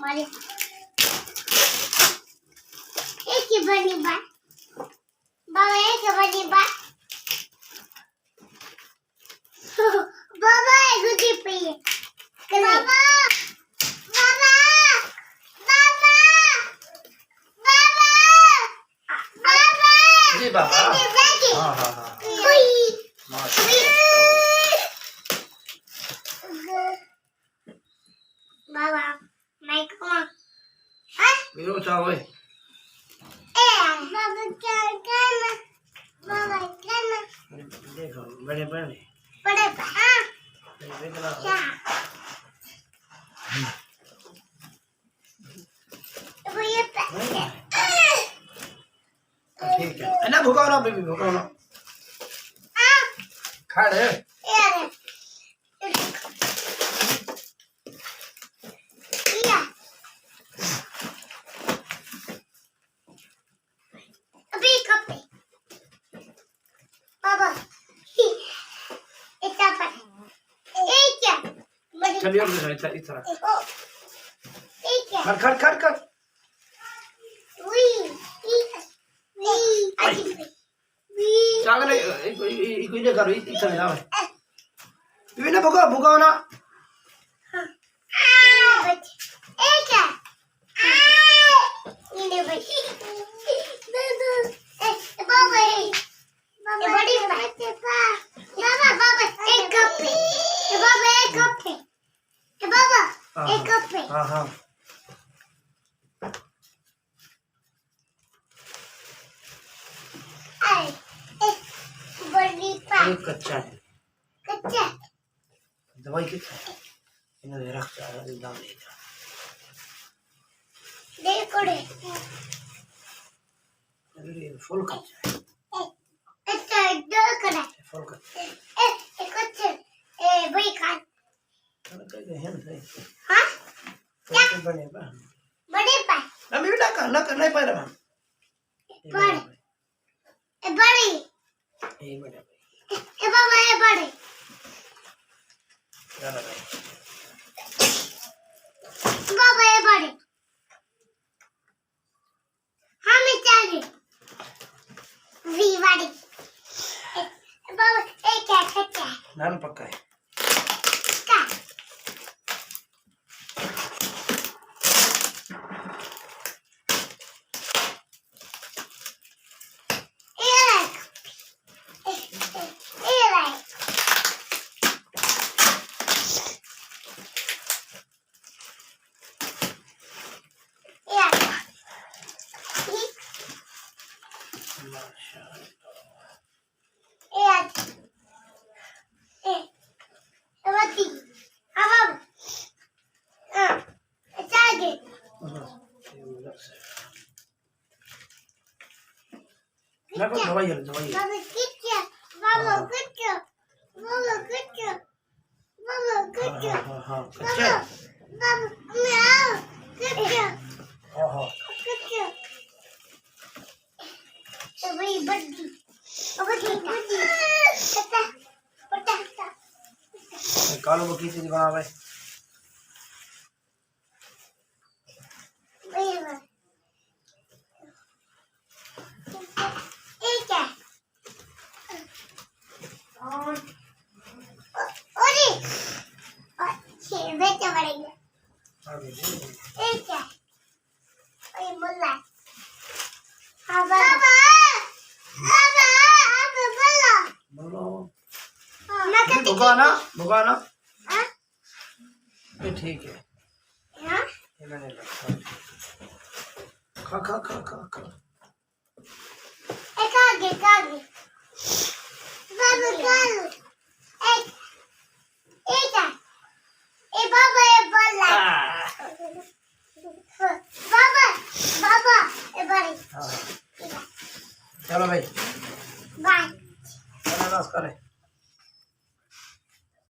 मारे एक ही बनी बात बाबा एक बनी बात बाबा एक गुटी पे बाबा बाबा बाबा बाबा बाबा जी बाबा हाँ हाँ हाँ बाबा मैं कौन हाँ मेरे चावल बाबा क्या करना बाबा करना देखो बड़े बड़े बड़े हाँ क्या वो ये ठीक है ना भुकाओ ना बेबी भुकाओ ना खा रहे चलिए और इधर इधर खड़ खड़ खड़ खड़ चावल कोई नहीं करो इधर जाओ बेबी ना भुकाओ भुकाओ ना हाँ हाँ एक कच्चा है दवाई कितना इन्हें रख चाहा दाम ले जा देखो रे अरे फुल कच्चा है अच्छा दो करा फुल कच्चा एक कच्चे वही खा अरे कहीं है नहीं हाँ क्या बने बा बड़े पाए ना मैं ना नहीं पाए रहा बड़े बड़ी ये बड़े बाबा ये बड़े चलो भाई बाबा ये बड़े हमें चाहिए वी बड़ी बाबा एक क्या कच्चा नान पक्का है का ना कोई दवाई है बाबा किच्चा बाबा किच्चा बाबा किच्चा बाबा किच्चा हाँ हाँ कच्चा बाबा मैं आओ किच्चा हाँ हाँ किच्चा तो वही बड़ी कच्चा पटा कालो बकी से बना भाई वही एक है ओरे अच्छे बेटे बड़ेंगे एक है ओए मुल्ला हाँ बाबा बाबा आप बोलो बोलो मैं कहती भुकाना भुकाना हाँ ये ठीक है हाँ ये मैंने रखा खा खा खा खा खा एक आगे बाबा कल एक है ए बाबा ये बोला बाबा बाबा ये बड़ी चलो भाई बाय चलो नाश्ता करें